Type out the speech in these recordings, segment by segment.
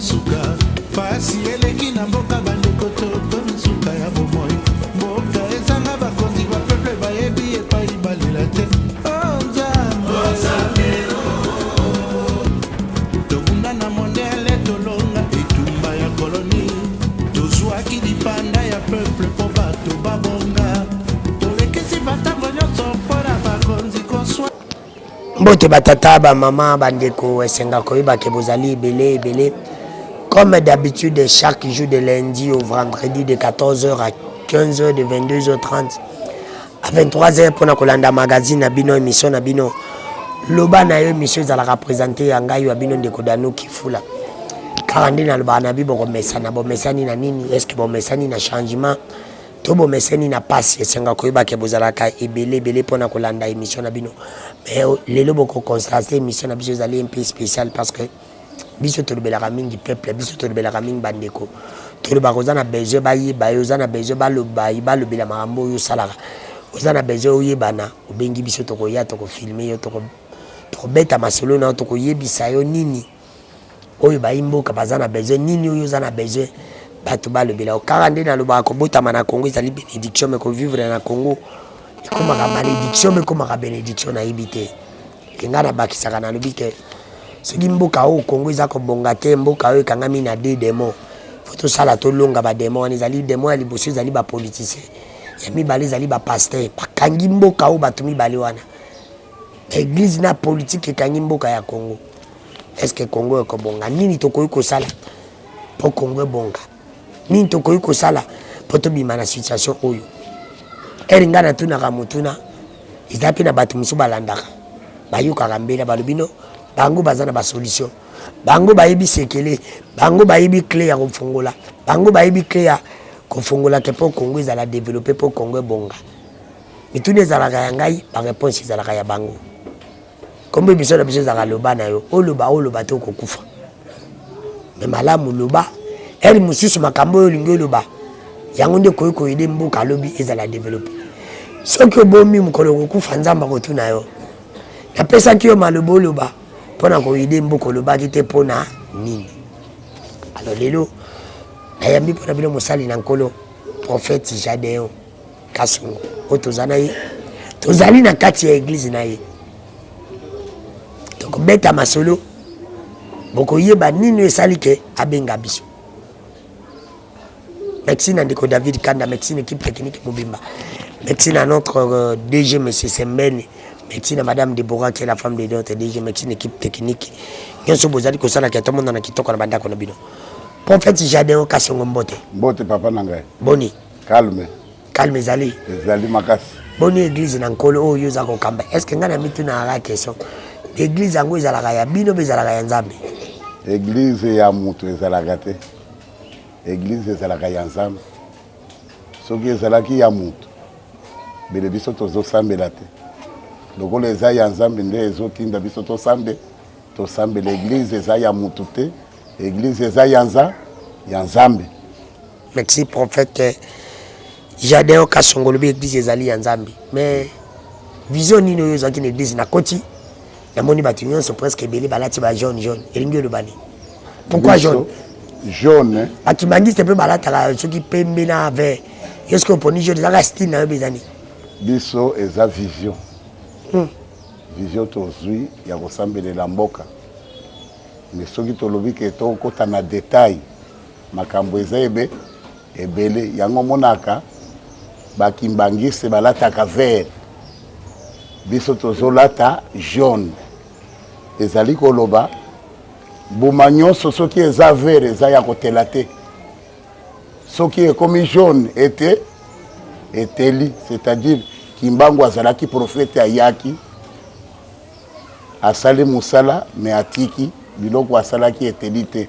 suka pasi eleki na mboka bandeko toto suka ya bomoi mboka ezanga bakonzi ba peuple bayebi epai balela te tokunda na mondele tolonga etumba ya koloni tozwaki lipanda ya peuple po bato babonga tolekisi batango nyonso mpona bakonzi koswa mbote batata ba mama bandeko esenga koyeba ke bozali ebele comme d'habitude chaque jour de lundi au vendredi de 14h à 15h de 22h30 à 23h pour na kolanda magazine na bino émission na bino loba na yo émission za la représenter ya ngai wa bino ndeko dano kifula karande na loba na bibo komesana bo mesani na nini est-ce que bo mesani na changement to bo mesani na passe esenga koyeba ke bozalaka ebele pour na kolanda émission na bino mais lelo boko constater émission na biso zali un peu spécial parce que biso tolobelaka mingi peuple biso tolobelaka mingi bandeko tolobaka oza na besoin bayeba yo oza na besoin balobela makambo oyo osalaka oza na besoin oyebana obengi biso tokoya tokofilme yo tokobeta masolo na yo tokoyebisa yo nini oyo bayimboka baza na besoin nini oyo oza na besoin bato balobela yo kaka nde nalobaka kobotama na Congo ezali bénédiction me kovivre na Congo ekomaka malédiction me ekomaka bénédiction nayebi te enga nabakisaka nalobi ke soki mboka oyo Congo eza kobonga te mboka oyo ekangami na de démon fo tosala tolonga badémon wana ezali démon ya liboso ezali bapoliticien ya mibale ezali bapaster bakangi mboka oyo bato mibale wana église na politique ekangi mboka ya Congo est-ce que Congo ekobonga nini tokoki kosala mpo Congo ebonga nini tokoki kosala mpo tobima na situation oyo eringa natunaka motuna eza mpe na bato mosusu balandaka bayokaka mbela balobi no bango baza na basolution bango bayebi sekele bango bayebi clé ya kofungola bango bayebi clé ya kofungola ke mpo Congo ezala développé mpo Congo ebonga mituna ezalaka ya ngai baréponse ezalaka ya bango kombo biso na biso ezalaka loba na yo oloba te okokufa me malamu loba eri mosusu makambo oyo olingi oloba yango nde koyi koyede mboka alobi ezala développé soki obomi mokolo kokufa nzambe akotuna yo napesaki yo maloba oloba mpona koyede mboka olobaki te mpona nini alors lelo nayambi mpona bino mosali na nkolo prophète Jadeo Kasongo oyo toza na ye tozali na kati ya église na ye tokobeta masolo bokoyeba nini esali ke abenga biso merci na ndeko David Kanda merci na équipe technique mobimba merci na notre DG monsieur Sembene merci na madame Deborah qui est la femme de notre DG merci na équipe technique nyonso bozali kosala ke tomonda na kitoko na bandako na bino prophète Jadeo Kasongo mbote papa na ngai boni calme zali makasi boni église na nkolo oyo za kokamba est-ce que ngana mituna ala question église yango ezalaka ya bino bezalaka ya nzambe église ya mutu ezalaka te église ezalaka ya nzambe soki ezalaki ya mutu bele biso tozosambela te lokola eza ya nzambe nde ezotinda biso tosambela église eza ya mutu te église eza ya nzambe merci prophète Jadeo Kasongo lobi église ezali ya nzambe mais vision nini oyo ezalaki na église na koti namoni bato nyonso presque ebele balati ba jaune elingi olobani pourquoi jaune bato bangiste mpe balataka soki pembe na vert eske oponi jaune ezalaka style na yo bezani biso eza vision tozwi ya kosambelela mboka mais soki tolobi ke tokota na détail makambo eza ebele yango monaka bakimbangiste balataka vert biso tozolata jaune ezali koloba buma nyonso soki eza vert eza ya kotela te soki ekomi jaune eteli c'est-à-dire kimbangu azalaki prophète ayaki asali musala me atiki biloko asalaki eteli te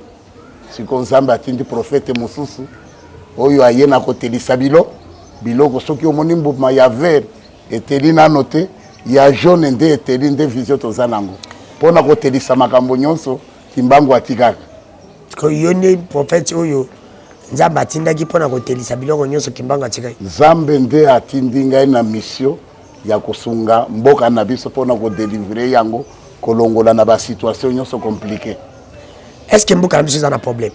siko nzambe atindi prophète mosusu oyo aye na kotelisa biloko soki omoni mbuma ya vert eteli nano te ya jaune nde eteli nde vision toza nango mpona kotelisa makambo nyonso kimbangu atikaka yo nde prophète oyo nzambe atindaki mpona kotelisa biloko nyonso kimbangu atikaki nzambe nde atindi ngai na mission ya kosunga mboka na biso mpona kodelivre yango kolongola na basituation nyonso compliqué est-ce que mboka na biso eza na problème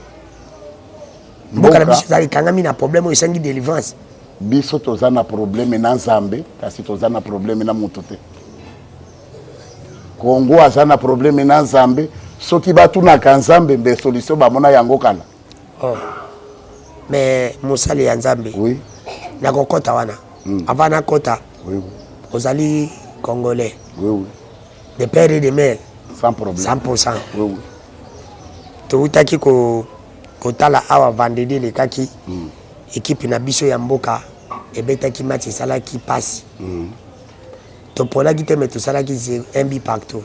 mboka na biso ezali kangami na problème oyo esengi délivrance biso toza na problème na nzambe kasi toza na problème na moto te Kongo aza na problème na nzambe soki batunaka nzambe mbe solution bamona yango kala mais mosali ya nzambe oui nakokota wana avant nakota oui ozali congolais oui de père et de mère sans problème 100% oui toutaki kotala awa vendredi lekaki équipe na biso ya mboka ebetaki match esalaki pasi topolaki te me tosalaki 1 but partout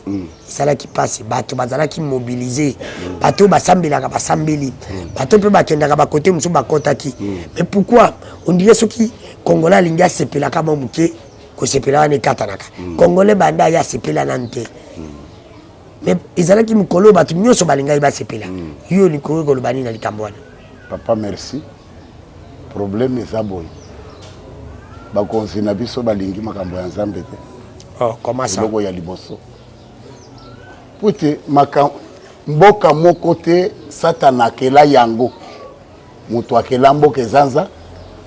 esalaki pasi bato bazalaki mobilisé bato basambelaka basambeli bato mpe bakendaka bakote mosusu bakotaki mais pourquoi on dirait soki congolais alingi asepelaka mwa moke kosepela wana ekatanaka congolais banda ya asepela nanu te mais ezalaki mikolo bato nyonso balingaki basepela yo likolo koloba nini na likambo wana papa merci problème eza boye bakonzi na biso balingi makambo ya nzambe te comment ça biloko ya liboso pute mboka moko te satana akela yango moto akela mboka ezanza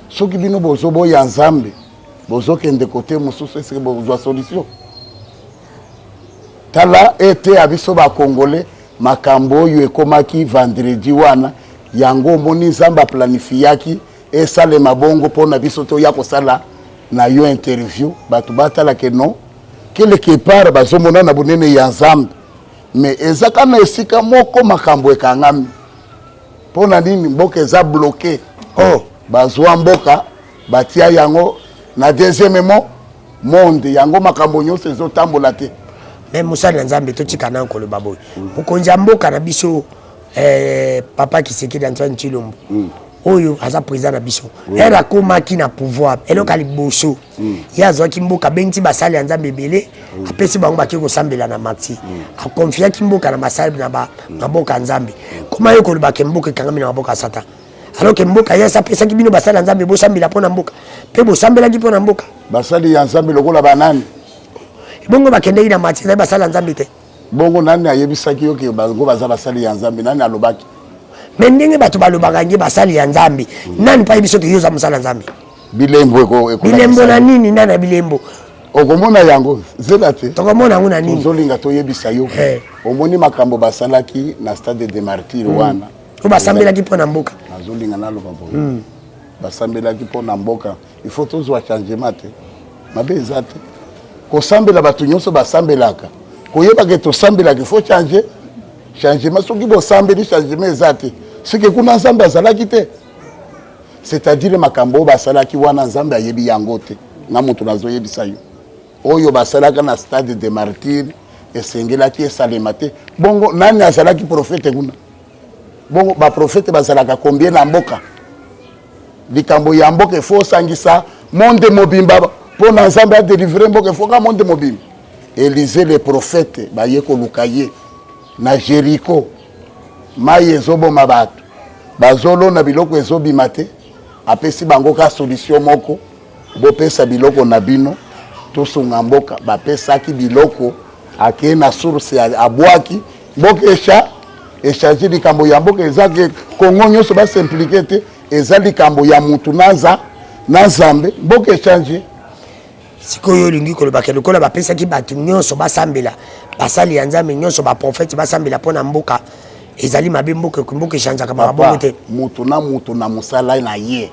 soki bino bozoboya nzambe bozokende kote mosusu esike bozwa solution tala ete ya biso bakongole makambo oyo ekomaki vendredi wana yango omoni nzambe aplanifiaki esalema bongo mpona biso toya kosala na yo interview bato batalake non keleke part bazomona na bonene ya nzambe mais ezaka na esika moko makambo ekangami mpona nini mboka eza bloqué bazwa mboka batia yango na deuxième monde yango makambo nyonso ezotambola te mais mosali ya nzambe totika na koloba boye mokonzi ya mboka na biso papa Kisekedi Antoine Tshilombo oyo aza président na biso ere akomaki na pouvoir eloko liboso ye azwaki mboka abengi basali ya nzambe ebele apesi bango baki kosambela na mati akonfiaki mboka na basali na maboka ya nzambe koma yo kolobaka mboka ekangami na maboka ya satan alors que mboka ye asapesaki bino basali ya nzambe bosambela mpo na mboka mpe bosambelaki mpo na mboka basali ya nzambe lokola banani bongo bakendeki na mati ezali basali ya nzambe te bongo nani ayebisaki yo ke bango baza basali ya nzambe nani alobaki mais ndenge bato balobaka nge basali ya nzambe nani payebi soki yo oza mosala ya nzambe bilembo na nini nani ya bilembo okomona yango zela te tokomona yango na nini tozolinga toyebisa yo omoni makambo basalaki na stade de martyr wana o basambelaki mpo na mboka nazolinga naloba bo basambelaki mpo na mboka il faut tozwa changement te mabe eza te kosambela bato nyonso basambelaka koyebaka tosambelaka il faut changer changement soki bosambeli changement eza te sike kuna nzambe azalaki te c'est-à-dire makambo oyo basalaki wana nzambe ayebi yango te nga moto nazoyebisa yo oyo basalaka na stade de martyr esengelaki esalema te bongo nani azalaki profete kuna bongo baprofete bazalaka combien na mboka likambo ya mboka efo osangisa monde mobimba mpo na nzambe adelivre mboka efo nga monde mobimba Élisée le prophète baye koluka ye na Jericho mai ezoboma bato bazolona biloko ezobima te apesi bango ka solution moko bopesa biloko na bino tosunga mboka bapesaki biloko akeye na source abwaki mboka echange likambo ya mboka ezake kongo nyonso basimplike te eza likambo ya mutu na nzambe mboka echange sikoyo olingi kolobaka lokola bapesaki bato nyonso basambela basali ya nzambe nyonso baprofete basambela mpo na mboka ezali mabe mboka echangeaka mabongo te mutu na mosala na ye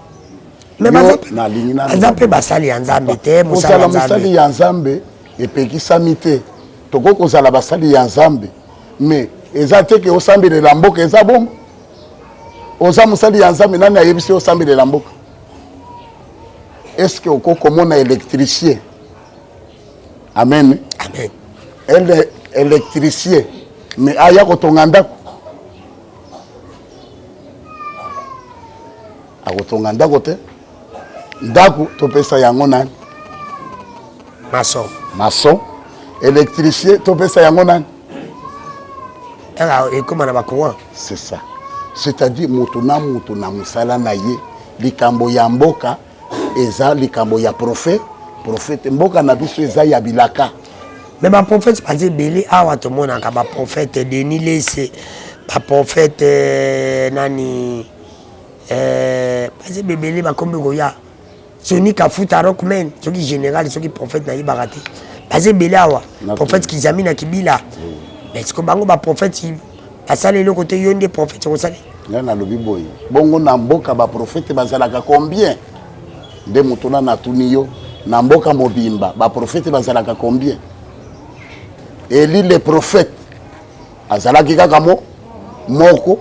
aza mpe basali ya nzambe te mosali ya nzambe epekisami te toko kozala basali ya nzambe mais eza teke osambelela mboka eza bongo oza mosali ya nzambe nani ayebisi osambelela mboka est-ce que okokomona électricien amen électricien mais aya kotonga ndako akotonga ndako te ndako topesa yango nani maçon électricien topesa yango nani ekoma na bacourant c'est ça c'est-à-dire moto na mosala na ye likambo ya mboka eza likambo ya prophète mboka na biso eza ya bilaka mais baprofete baza ebele awa tomonaka baprofete Denis Lese ba prophète nani parce bébélé ba kombe goya Sony Kafuta Rockman soki général soki prophète na ibaraté parce belawa prophète Kizami na Kibila mais ce que bango ba prophète asale le côté yonde prophète ko sale na lobi boy bongo na mboka ba prophète bazalaka combien de mutuna na tuniyo na mboka mobimba ba prophète bazalaka combien Eli le prophète azalaki kaka moko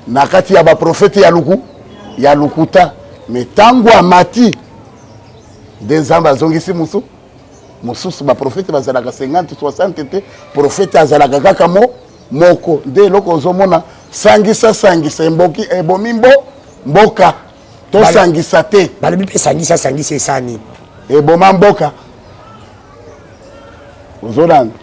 na kati ya ba prophète ya lukuta mais tango amati des ans bazongisi mususu ba prophète bazalaka 50 60 te prophète azalaka kaka moko nde loko ozomona sangisa mboki ebomimbo mboka to sangisa te balobi pe sangisa esani eboma mboka ozolanda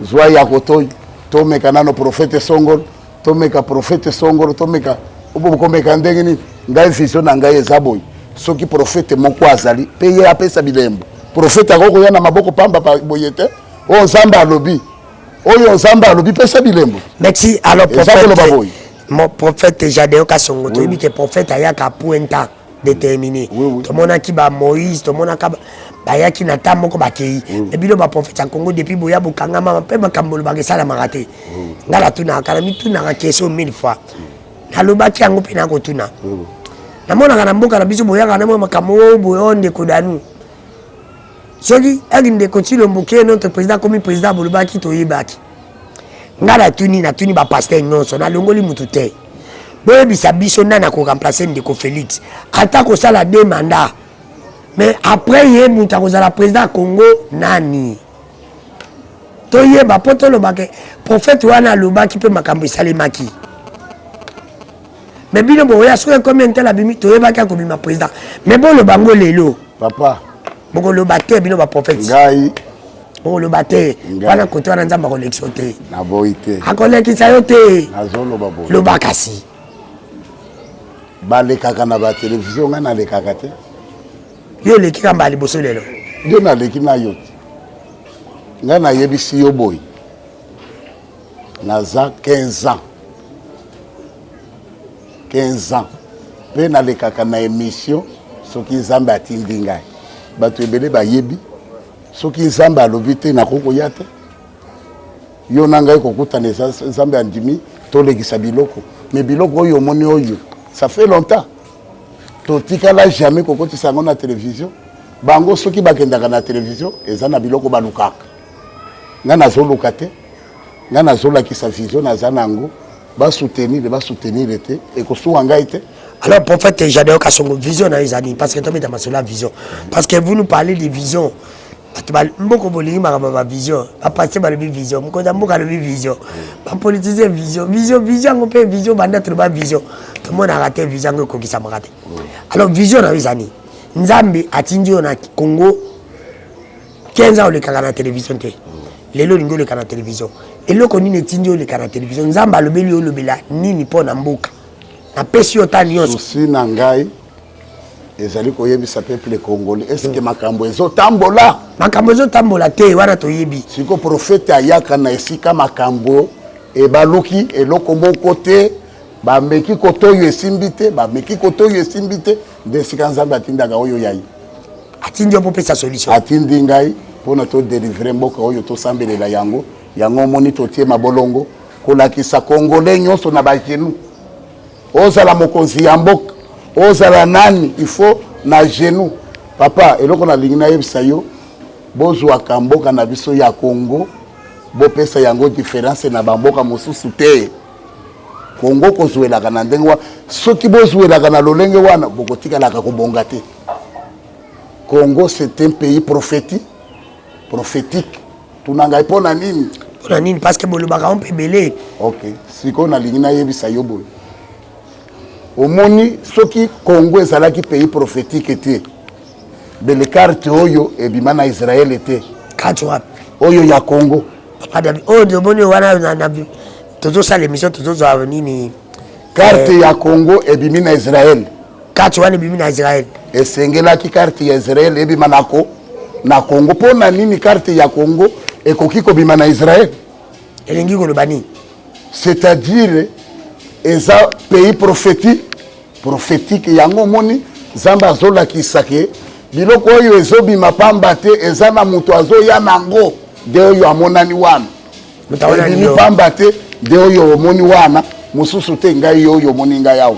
zwa ya kotoyi tomeka nano prophète songolo tomeka prophète songolo tomeka obokomeka ndenge nini ngai vision na ngai eza boye soki prophète moko azali pe ye apesa bilembo prophète akokoya na maboko pamba boye te oyo nzambe alobi pesa bilembo. Merci. Alors prophète Jadeo Kasongo toyebi ke prophète ayaka pour un temps déterminé tomonaki ba Moïse tomonaka bayaki na temps moko bakei ebilo ba prophète ya Congo depuis boya bokangama pe makambo lo bakesala marate ngala tuna kala mituna question 1000 fois nalobaki yango pe na kotuna namona na mboka na biso boyaka na makambo boyonde kodanu soki aginde kotilo mboke notre président comme président bolobaki toyebaki ngala tuni na tuni ba pasteur nyonso na longoli mutu te boyebisa biso nana ko remplacer Ndeko Félix ata ko sala 2 mandats mais après ye mutu akozala président Congo nani toyeba poto lobake prophète wana lobaki pe makambo salemaki mais bino boya soki combien de temps la bimi toyebaki akobima président mais bon le bango lelo papa boko lo baté bino ba prophète ngai boko lo baté bana koto wana nzamba collection te na boité akolekisa yo te nazolo babo lo bakasi balekaka na ba télévision nga na lekaka te yo leki kamba liboso lelo yo na leki na yo nga na yebisi yo boy naza 15 ans pe na lekaka na émission soki nzambe atindi ngai bato ebele bayebi soki nzambe alobi te nakokoya te yo na ngai kokutana nzambe andimi tolekisa biloko mais biloko oyo omoni oyo ça fait longtemps totikala jamais kokotisa yango na télévision bango soki bakendaka na télévision eza na biloko balukaka nga nazoluka te nga nazolakisa vision naza nango basoutenir te ekosuwa ngai te. Alors prophète Jadeo Kasongo vision na izani parce que toi tu as la vision parce que vous nous parlez de vision mboko bolingi makamba vision apase ba vision mkoza mboka le vision ba politiser vision ngopé vision banda troba vision tout le monde a raté vision ko kisa makate. Alors vision na izani nzambe atindio na Congo 15 ans le kana télévision te lelo lingo le kana télévision et loko nini tindio le kana télévision nzamba lobeli olobela nini pona mboka na pesi otani yonso aussi na ngai ezali koyebisa peuple congolais est-ce que makambo ezotambola te wana toyebi siko prophète ayaka na esika makambo ebaluki eloko moko te bameki kotoyo esimbi te nde esika nzambe atindaka oyo yai atindi opo pesa solution atindi ngai mpona todélivre mboka oyo tosambelela yango omoni totie mabolongo kolakisa congolais nyonso na bagenu ozala mokonzi ya mboka ozala nani il faut na genou papa eloko nalingi nayebisa yo bozwaka mboka na biso ya Congo bopesa yango différence na bamboka mosusu te Congo kozwelaka na ndenge wana soki bozwelaka na lolenge wana bokotikalaka kobonga te. Congo c'est un pays prophétique tunanga ipona nini parce que bolobaka on peut belé ok siko nalingi nayebisa yo boye omoni soki Congo ezalaki pays prophétique te bele carte oyo ebima na Israël te carte wapi oyo ya Congo oyo omoni wana na tozosala émission tozozwa nini carte ya Congo ebimi na Israël carte wana ebimi na Israël esengelaki carte ya Israël ebima na Congo pona nini carte ya Congo ekoki kobima na Israël elingi koloba nini c'est-à-dire eza pays prophétique yango moni Zamba azolakisa ke biloko oyo ezobima pamba te eza na moto azoya nango de oyo amonani wana ebimi pamba te de oyo omoni wana mosusu te ngai oyo omoni ngai awa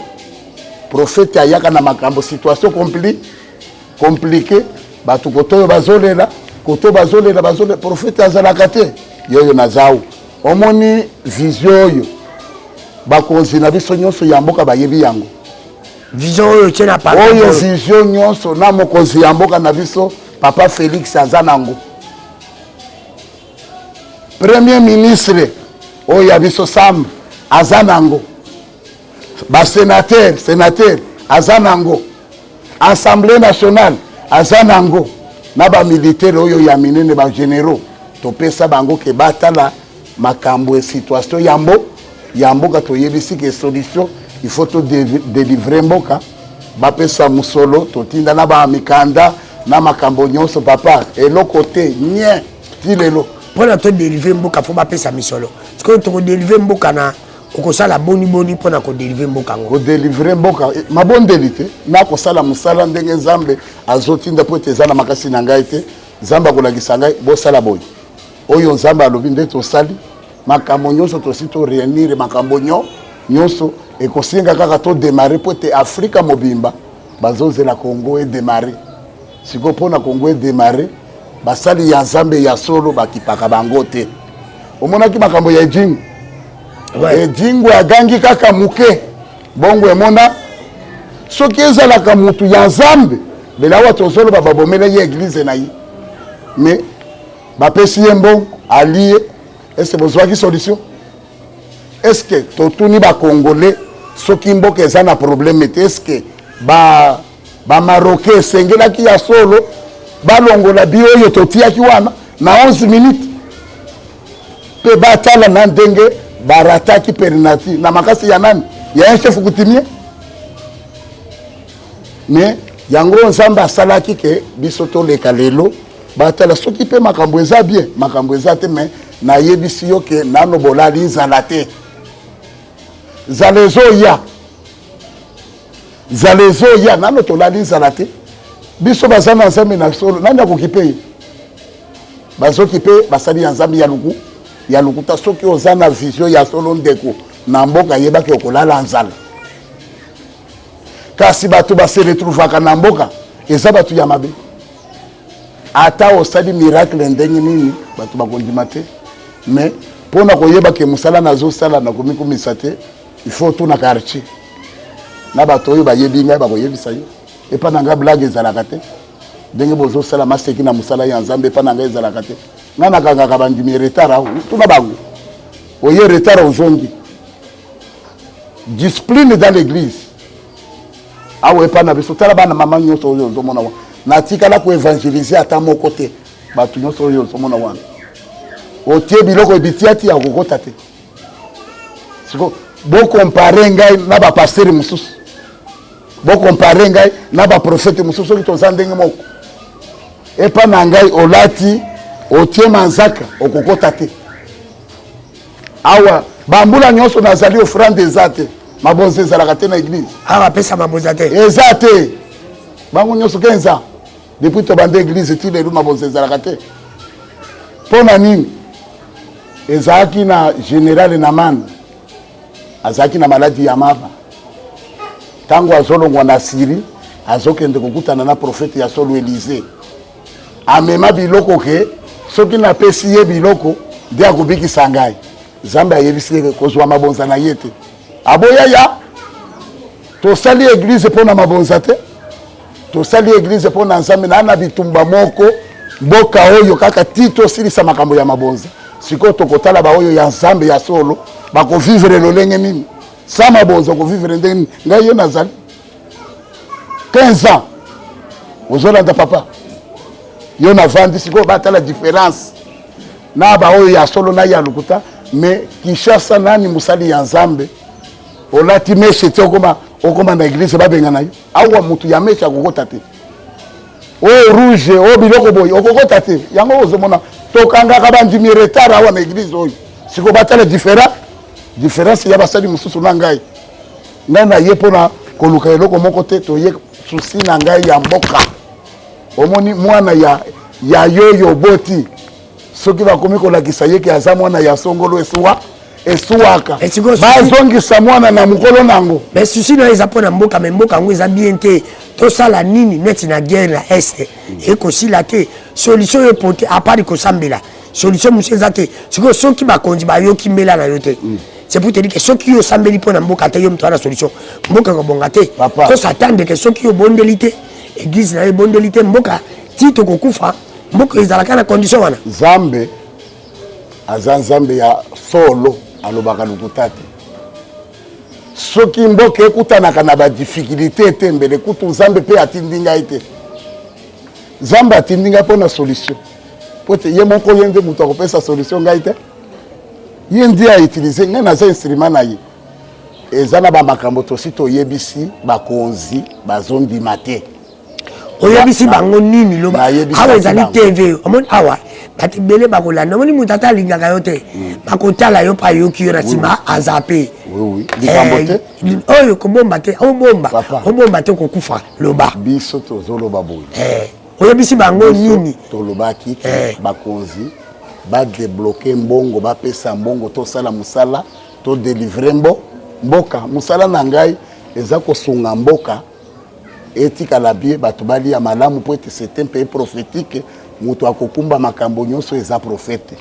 prophète ayaka na makambo situation compliqué bato kotoyo bazolela prophète azalaka te yoyo nazao omoni vision oyo bakonzi na biso nyonso ya mboka bayebi yango vision oyo tiena papa oyo vision nyonso na mokonzi ya mboka na biso papa Félix aza nango premier ministre oyo ya biso Sam aza nango sénateur aza nango assemblée nationale aza nango na ba militaire oyo ya minene ba généraux topesa bango ke batala makambo e situation ya mboka toyebisi ke solution il faut to délivrer mboka bapesa musolo totinda na ba mikanda na makambo nyonso papa eloko te nye tilelo pona to délivrer mboka faut bapesa misolo parce que to délivrer mboka na okosala boni pona ko délivrer mboka ngo ko délivrer mboka mabondeli te na kosala musala ndenge Nzambe azotinda po tezana makasi na ngai te Nzambe akolakisa ngai bosala boy oyo Nzambe alobi nde tosali makambo nyonso tosi to réunir makambo nyonso ekosinga kaka to démarrer po te Afrika mobimba bazozela Congo et démarrer siko pona Congo et démarrer basali ya Nzambe ya solo bakipaka bango te omonaki makambo ya jingu jingu agangi kaka muke bongo emona soki ezalaka mutu ya Nzambe belawa tozolo babomela ye église na ye mais bapesi ye mbongo allié est-ce que bozwaki solution est-ce que totuni ba congolais soki mboka eza na problème te est-ce que ba marocain sengelaki ya solo balongola bi oyo totiaki wana na 11 minutes pe batala na ndenge barataki perinati na makasi ya nani ya un chef coutumier mais yango Nzambe asalaki ke biso toleka lelo batala soki pe makambo eza bien makambo eza te mais na yebisi yo ke nano bolali nzala te zalezo ya nano tolali nzala te biso baza na Nzambe na solo nani akokipe bazokipe basali ya Nzambe ya lukuta soki oza na vision ya solo ndeko na mboka yebaki okolala nzala kasi bato base retrouvaka na mboka eza bato ya mabe ata osali miracle ndenge nini bato bakondima te mais pona koyeba ke musala nazosala na komikumisa te il faut tout na quartier na bato oyo bayebi ngai bakoyebisa yo epa na ngai blague ezalaka te ndenge bozosala maseki na musala ya Nzambe epa na ngai ezalaka te nga nakangaka bandimi retard aho tuna bango oye retard ozongi discipline dans l'église awo epa na biso tala bana mama nyonso oyo ozomona wana natikala ko évangéliser ata moko te bato nyonso oyo ozomona wana otie biloko ebitiati ya kokota te siko bokompare ngai na bapasteur mosusu bokompare ngai na baprofete mosusu soki toza ndenge moko epa na ngai olati otie manzaka okokota te awa bambula nyonso nazali offrande eza te mabonzi ezalaka te na église awa pesa mabonzi te eza te bango nyonso 15 ans depuis tobanda église ti lelo mabonzi ezalaka te mpo na nini ezalaki na général Naman azalaki na maladi ya maba ntango azolongwa na Syrie azokende kokutana na prophète ya solo Élysée amema biloko ke soki napesi ye biloko nde akobikisa ngai Nzambe ayebisi kozwa mabonza na ye te aboyaya tosali église mpo na mabonza te tosali église mpo na Nzambe na bitumba moko mboka oyo kaka ti tosilisa makambo ya mabonza sikoyo tokotala baoyo ya Nzambe ya solo bakovivre lolenge nini sa mabonza okovivre ndenge nini ngai ye nazali 15 ans ozolanda papa yo navandi sikoyo batala différence na baoyo ya solo na ya lukuta mais Kinshasa nani musali ya Nzambe olati meshe te okoma na église babengana yo awa mutu ya meshe akokota te oyo rouge oyo biloko boye okokota te yango ozomona tokangaka bandimi retard awa na église oyo siko batala différent différence ya basali mususu na ngai na ye pona koluka eloko moko te to ye susi na ngai ya mboka omoni mwana ya yoyo boti soki bakomi kolakisa ye ke aza mwana ya songolo esuwaka bazongisa mwana na mokolo nango mais susi na eza pona mboka me mboka yango eza bien te tosala nini neti na guerre na este ekosila te solution epo te apart kosambela solution mosu eza te sikoyo soki bakonzi bayoki mbela na yo te c'est pour te dire que soki yo osambeli mpo na mboka te yo moto wana solution mboka ekobonga te tosatande ke soki yo obondeli te église na yo ebondeli te mboka ti tokokufa mboka ezalaka na condition wana nzambe aza nzambe ya solo alobaka lokuta te soki mboka ekutanaka na badifficulté te mbele kutu nzambe mpe atindi ngai te nzambe atindi ngai mpo na solution po te ye moko ye nde moto akopesa solution ngai te ye nde autilize ngai naza instrument na ye eza na bamakambo tosi toyebisi bakonzi bazondima te oyebisi bango nini loba awa ezali tv omoni awa bato ebele bakolanda omoni moto ata alingaka yo te bakotala yo mpa ayoki yo na nsima azape oyo kobomba te obomba te kokufa loba biso tozoloba boye oyebisi bango nini tolobaki bakonzi badebloke mbongo bapesa mbongo tosala mosala todelivre mboka mosala na ngai eza kosunga mboka etikala bie bato balia malamu po ete c'est un pays prophétique moto akokumba makambo nyonso eza prophète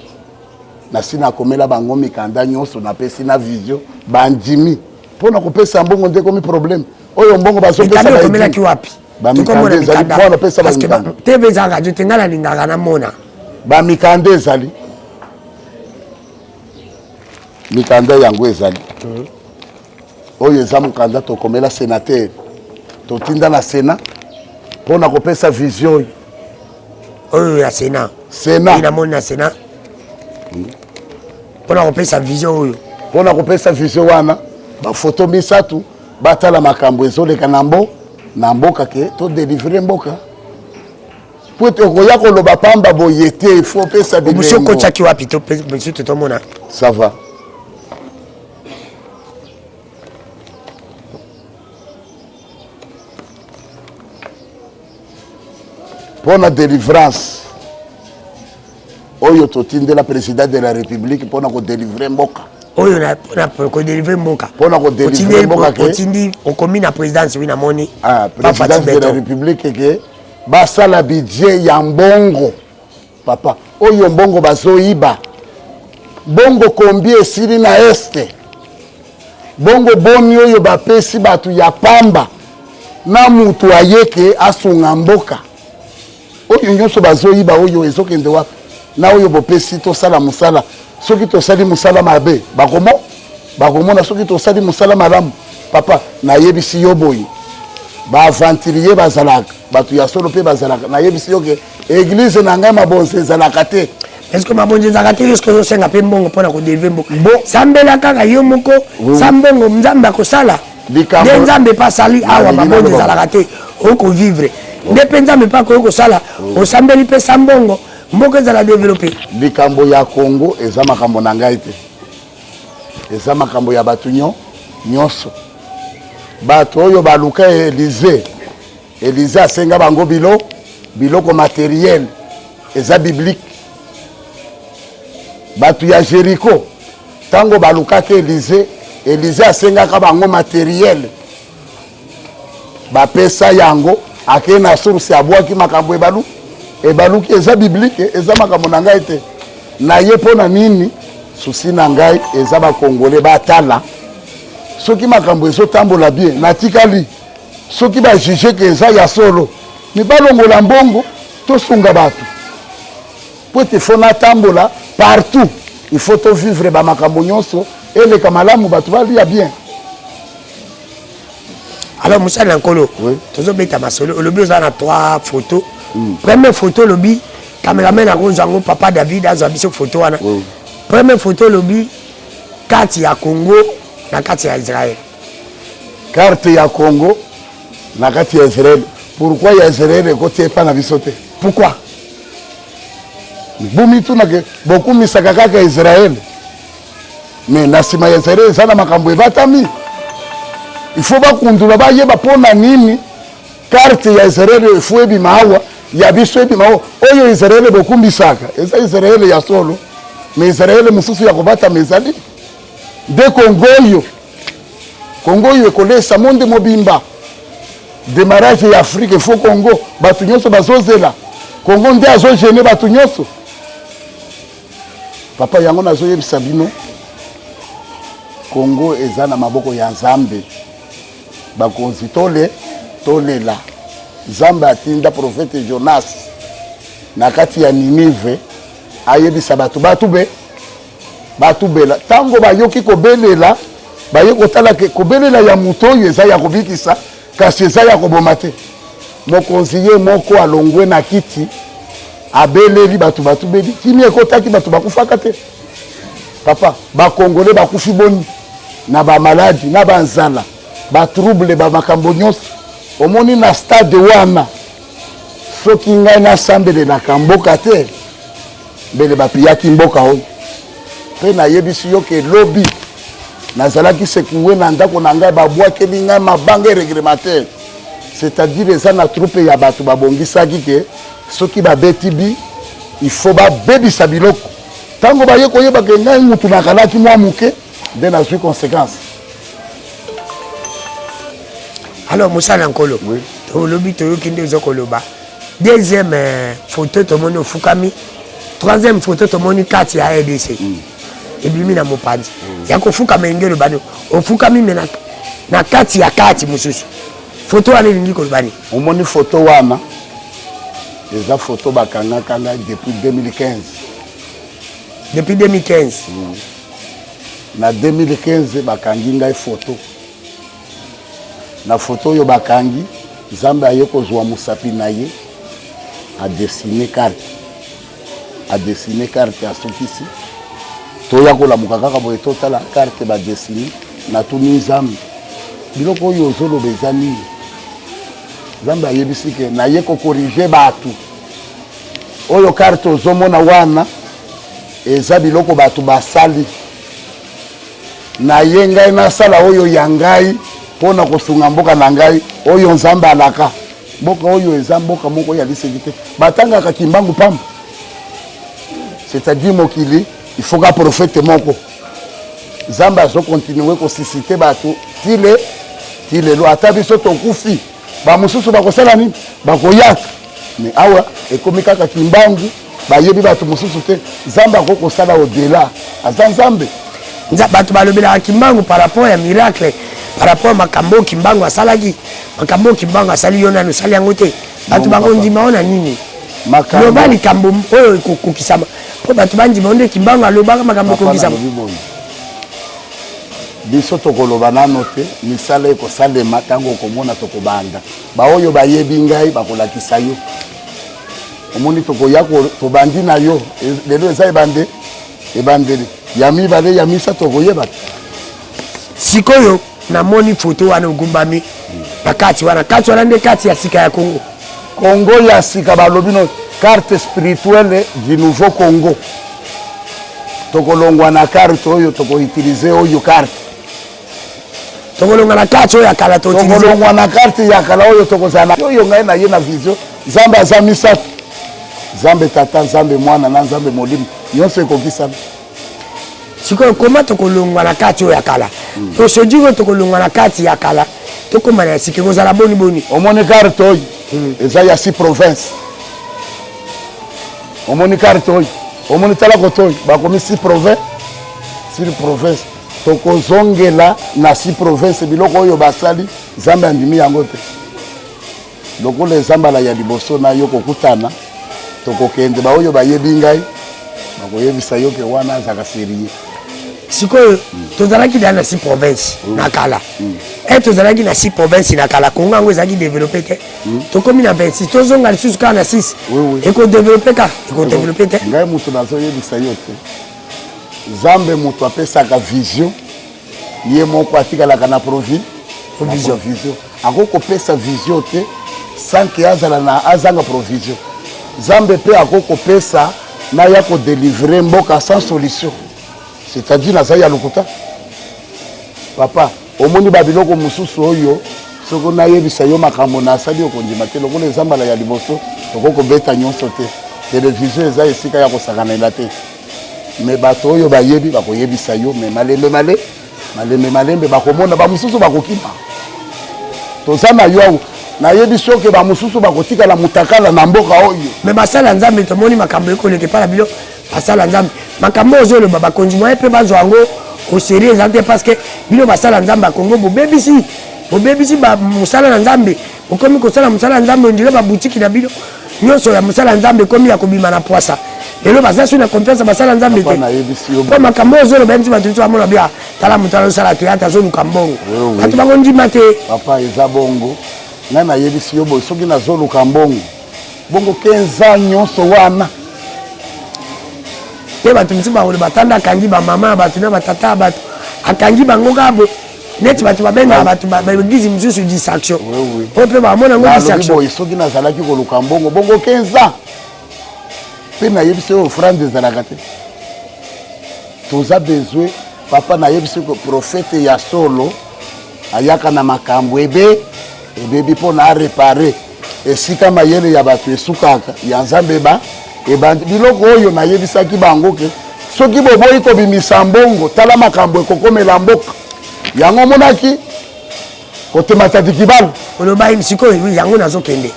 nasina akomela bango mikanda nyonso napesi na vision bandimi mpona kopesa mbongo nde komi problème oyo mbongo bazopesa bakomelaki wapi bamikanda ezali mpona pesa bamikanda tv eza radio te ngai nalingaka namona bamikanda ezali mikanda yango ezali oyo eza mokanda tokomela sénateur totinda na Sénat mpona kopesa vision oyo ya Sénat namoni na Sénat mpona kopesa vision oyo mpona kopesa vision wana bafoto misatu batala makambo ezoleka na mboka ke todelivre mboka po ete okoya koloba pamba boye te ifo opesa bilengo monsieur kotiaki wapi monsieur totomona ça va pour la délivrance oyo totindela président de la république pour na délivrer mboka oyo na ko délivrer mboka pour na délivrer mboka ke otindi okomi na présidence wina moni président de la république ke basala budget ya mbongo papa oyo mbongo bazoyiba bongo combien esili na este bongo boni oyo bapesi batu ya pamba na mutu ayeke asunga mboka oyo nyonso bazoyiba oyo ezokende wapi na oyo bopesi tosala mosala soki tosali mosala mabe bakomona soki tosali mosala malamu papa nayebisi yo boye baaventurier bazalaka bato ya solo mpe bazalaka nayebisi yo ke église na ngai mabonzo ezalaka te est-ce que mabonzo ezalaka te yoske ozosenga mpe mbongo mpona kodelive mboka sambela kaka yo moko sambongo nzambe akosala nde nzambe mpe asali awa mabonzo ezalaka te okovivre nde mpe nzambe mpe akoki kosala osambeli mpe sambongo mboka ezala développé likambo ya Congo eza makambo na ngai te eza makambo ya bato nyonso bato oyo baluka Élysée asenga bango biloko matériel eza biblique bato ya Jéricho tango balukaki Élysée asengaka bango matériel bapesa yango ake na source abwaki makambo ebaluki eza biblique eza makambo na ngai te na ye mpona nini susi na ngai eza bakongole batala soki makambo ezotambola bien natikali soki bajuge ke eza ya solo me balongola mbongo tosunga bato po ete fo natambola partout il faut tovivre bamakambo nyonso eleka malamu bato balia bien. Alors Moussa Nankolo, tozobeta masolo olobi oza na 3 photos. Première photo lobi cameraman a kozango papa David azwa biso photo wana. Première photo lobi carte ya Congo na carte ya Israël. Carte ya Congo na carte ya Israël. Pourquoi ya Israël côté pas na biso te? Pourquoi? Bumi tuna ke beaucoup misaka kaka Israël. mais na nsima ya Israel eza na makambo ebatami. Il faut bakundula bayeba mpona nini carte ya Israel efu ebima awa ya biso ebima awa oyo Israel bokumbisaka eza Israel ya solo mais Israel mosusu ya kobatama ezali nde Congo oyo ekolesa monde mobimba démarrage ya Afrique fo Congo bato nyonso bazozela Congo nde azogene bato nyonso papa yango nazoyebisa bino Congo eza na maboko ya Nzambe bakonzi tolela Nzambe atinda prophète Jonas na kati ya Ninive ayebisa batubela tango bayoki kobelela baye kotala kobelela ya moto oyo eza ya kobikisa kasi eza ya koboma te mokonzi ye moko alongwe na kiti abeleli batubeli kimi ekotaki bato bakufaka te papa bakongole bakufi boni na bamaladi na banzala batrouble bamakambo nyonso omoni na stade wana soki ngai nasambelelaka mboka te mbele bapiyaki mboka oyo mpe nayebisi yo ke lobi nazalaki sekungwe na ndako na ngai babwakeli ngai mabanga réglementaire c'est-à-dire eza na troupe ya bato babongisaki ke soki babeti bi il faut babebisa biloko ntango baye koyeba ke ngai mutu nakalaki mwa moke nde nazwi conséquence. Alors Moussala Nkolo, tolobi toyoki nde ezokoloba. Deuxième photo tomoni ofukami, troisième photo tomoni kati ya RDC. Ebimi na mopanzi. Ya kofukama ngelo bano, ofukami mena na kati ya kati mususu. Photo wana lingi kolobani. Omoni photo wana eza photo bakanga depuis 2015. Depuis 2015. Na 2015 bakangi ngai photo. Na photo oyo bakangi Nzambe aye kozwa musapi na ye a dessiner carte asukisi toya kolamuka kaka boye totala carte ba dessiner na tuni Nzambe biloko oyo ozoloba eza nini Nzambe ayebisi ke na ye kokorige bato oyo carte ozomona wana eza biloko bato basali na ye ngai nasala oyo ya ngai pona kosunga mboka na ngai oyo Nzambe alaka mboka oyo eza mboka moko ya liseki te batangaka kimbangu pamba c'est-à-dire mokili il faut ka prophète moko Nzambe azokontinue kosisite bato tilelo ata biso tokufi bamosusu bakosala nini bakoyaka mais awa ekomi kaka kimbangu bayebi bato mosusu te Nzambe akokosala odela aza Nzambe bato balobelaka kimbangu par rapport ya miracle par rapport à makambo kimbangu asalaki makambo kimbangu asali yo nanu sali yango te bato bakondima ona nini loba likambo oyo kokokisama po bato bandima onde kimbangu alobaka makambo kokisama biso tokoloba nano te misala ekosalema ntango okomona tokobanda baoyo bayebi ngai bakolakisa yo omoni tokoya tobandi na yo lelo eza ebandeli ya mibale ya misa tokoyeba sikoyo namoni photo wana ogumbami na kati wana nde kati ya sika ya Congo ya sika balobi no carte spirituelle du nouveau Congo tokolongwa na carte oyo tokoutilize oyo carte tokolongwa na carte oyo akala tokolongwa na carte ya kala oyo tokozala oyo ngai na ye na vision Nzambe aza misato Nzambe tata Nzambe mwana na Nzambe molimo nyonso ekokisana sikoyo koma tokolongwa na kati oyo akala tosodiro tokolongwa na kati ya kala tokoma na sika kozala boni omoni carte oyo eza ya 6 province omoni carte oyo omoni tala koto oyo bakomi 6 province tokozongela na 6 province biloko oyo basali Nzambe andimi yango te lokola ezambala ya liboso na yo kokutana tokokende baoyo bayebi ngai bakoyebisa yo ke wana azaka serie sikoyo tozalaki na 6 province na kala tozalaki na 6 province na kala Congo yango ezalaki développé te tokomi na 26 tozonga lisusu kaka na 6 ekodéveloppé kaka ekodéveloppé te ngai moto nazoyebisa yo te Nzambe moto apesaka vision ye moko atikalaka na provision akokopesa vision te sanke azanga provision Nzambe mpe akokopesa na ya kodélivre mboka sans solution c'est-à-dire naza ya lokuta papa omoni babiloko mosusu oyo soko nayebisa yo makambo nasali okondima te lokola ezambala ya liboso okokobeta nyonso te televizio eza esika ya kosakanela te me bato oyo bayebi bakoyebisa yo me malembe bakomona bamosusu bakokima toza na yo awo nayebi soki bamosusu bakotikala mutakala na mboka oyo me basala nzambe tomoni makambo ekoleka epa na bino basala nzambe makambo ozoloba bakonzi moye mpe bazwa yango oseri eza te parce que bino basala nzambe ya kongo bobebisi mosala na nzambe okomi kosala mosala na nzambe ondire babutiki na bino nyonso ya mosala nzambe ekomi ya kobima na poisa lelo baza so na confiance basala nzambe te mpo makambo ozoloba nti bato bamona bia tala moto azosala teatre azoluka mbongo bato bango ndima te papa eza bongo ngai nayebisi yo boye soki nazoluka mbongo bongo 15 ans nyonso wana mpe bato mosusu bakoloba tanda akangi bamama ya bato na batata ya bato akangi bango kabo neti bato babengaka bato baeglize mosusu distraction oyo mpe bamona yango distraction soki nazalaki koluka mbongo bongo 15 ans mpe nayebisi oyo offrande ezalaka te toza besoin papa nayebisi profete ya solo ayaka na makambo ebebi mpo na arepare esika mayele ya bato esukaka ya nzambe ebandi biloko oyo nayebisaki bango ke soki boboyi kobimisa mbongo tala makambo ekokomela mboka yango omonaki kotematati kibalo oloba sikoyo yango nazokende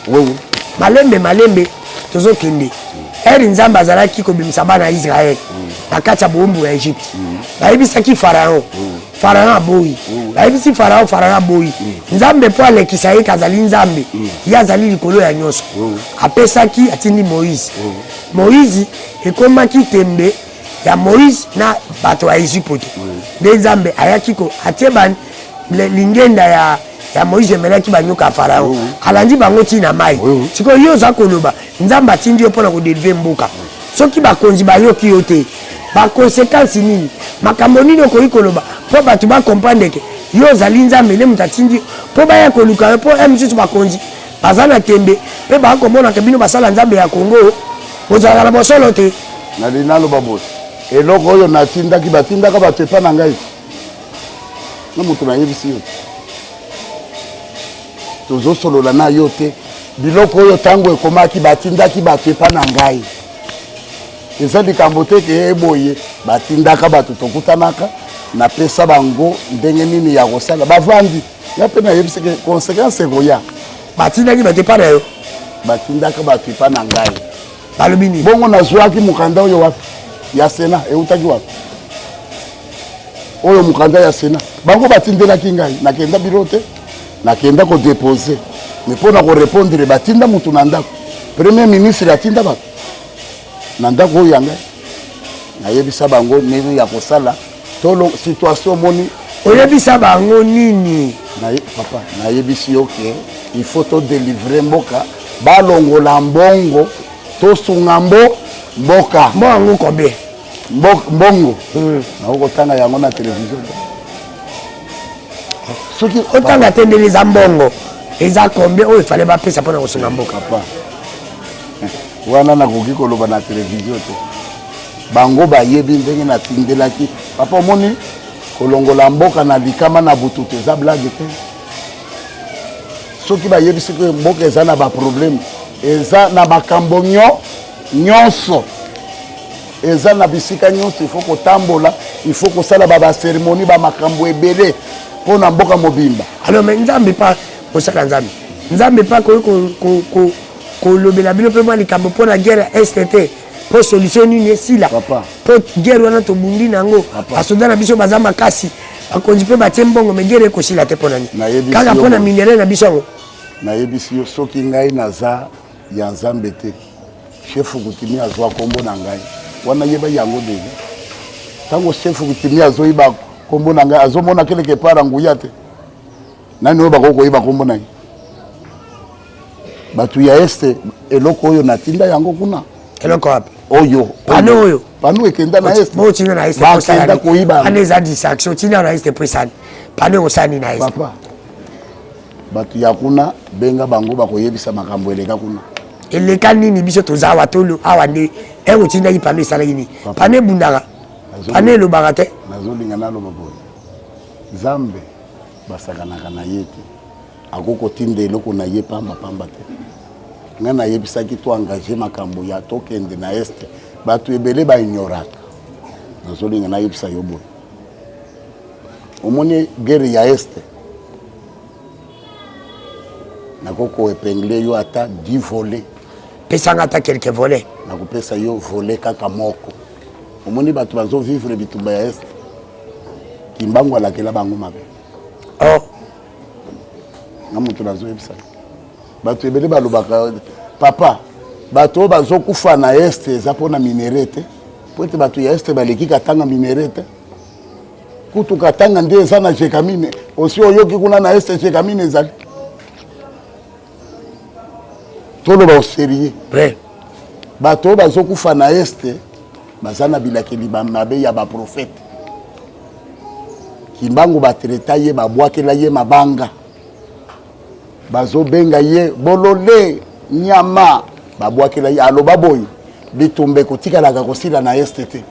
malembe tozokende eri nzambe azalaki kobimisa bana ya israele na kati ya bowumbu ya egypte bayebisaki faraon aboyi bayebisi faraon aboyi nzambe mpo alekisa ye kazali nzambe ye azali likolo ya nyonso apesaki atindi moïse ekomaki tembe ya moïse na bato ya Egypte nde nzambe ayaki ko atie lingenda ya moïse emelaki banyoka ya faraon alandi bango ntina mai sikoyo yo oza koloba nzambe atindi yo mpona kodelive mboka soki bakonzi bayoki yo te bakonsekansi nini makambo nini okoki koloba mpo bato bakomprendre ke yo ozali nzambe nde moto atindi mpo baya koluka yo mpo mosusu bakonzi baza na tembe mpe bakomonaka bino basala nzambe ya kongo bozalaka na bosolo te naloba bosi eloko oyo natindaki batindaka bato epa na ngai na moto nayebisi yo tozosolola na yo te biloko oyo ntango ekomaki batindaki bato epa na ngai eza likambo te ke eboye batindaka bato tokutanaka napesa bango ndenge nini ya kosala bavandi ya mpe nayebisi ke konsequence ekoya batindaki bato epa na yo batindaka bato epa na ngai balobi nini bongo nazwaki mokanda oyo wapi ya sena eutaki wapi oyo mokanda ya sena bango batindelaki ngai nakenda biro te nakenda kodepose me mpo na korepondre batinda mutu na ndako premier ministre atinda bato na ndako oyo ya ngai nayebisa bango nini ya kosala tolo situation moni oyebisa bango nini papa nayebisi yo ke il faut to délivrer mboka balongola mbongo tosunga mboka mbongo combien mbongo nakokotanga yango na télévision soki otanga tendeli eza mbongo eza combien oyo efale bapesa mpona kosunga mboka papa wana nakoki koloba na télévision te bango bayebi ndenge natindelaki papa omoni kolongola mboka na likama na butu te eza blage te soki bayebisi ke mboka eza na baproblème eza na makambo nyonso eza na bisika nyonso il faut kotambola il faut kosala bacérémonie bamakambo ebele mpo na mboka mobimba alors mais nzambe pa kosala nzambe pa kolobela bino mpe mwa likambo mpo na guerre ya este te mpo solution nini esila mpo guerre wana tobundi nango basoda na biso baza makasi bakonzi mpe batie mbongo me guerre ekosila te mpo nani kaka mpo na minere na biso yango nayebisi yo soki ngai naza ya nzambe te chefu kutimi azwa kombo na ngai wana yeba yango deja ntango chefu kutimi azoyiba kombo na ngai azomona keleke para nguya te nani oyo bakoki koyiba kombo na ye bato ya este eloko oyo natinda yango kuna eloko wapi oyo pano ekenda na este botinga na este bakenda koyiba ane eza distraction tinda na este presani pano ekosani na este papa bato ya kuna benga bango bakoyebisa makambo eleka kuna eleka nini biso toza awa tolo awa nde ekotindaki pano esalaki nini pano ebundaka Ane le barate. Nazolinga na lo babo. Zambe basakanaka na ye te. Akoko tinde eloko na ye pamba te. Nga na yebisaki to engagé makambo ya tokende na este. Bato ebele ba ignoraka. Nazolinga na yebisa yo boy. Omoni guerre ya este. Nakoko épinglé yo ata 10 volets. Pesanga ata quelques volets. Nakopesa yo volet kaka moko. Omoni bato bazo vivre bitumba ya este. Kimbangu alakela bango mabe. Oh. Na mutu nazo yebisa. Bato ebele balobaka papa bato bazo kufa na este eza pona minerete. Pote bato ya este baleki katanga minerete. Kutu katanga nde eza na jekamine. Osi oyoki kuna na este jekamine ezali. Tolo ba osérieux. Ouais. Bato bazo kufa na este bazana bilakeli ba mabe ya ba prophète. Kimbangu batreta ye babwakela ye mabanga. Bazo benga ye bolole nyama babwakela ye aloba boy bitumbe kotikalaka kosila na STT.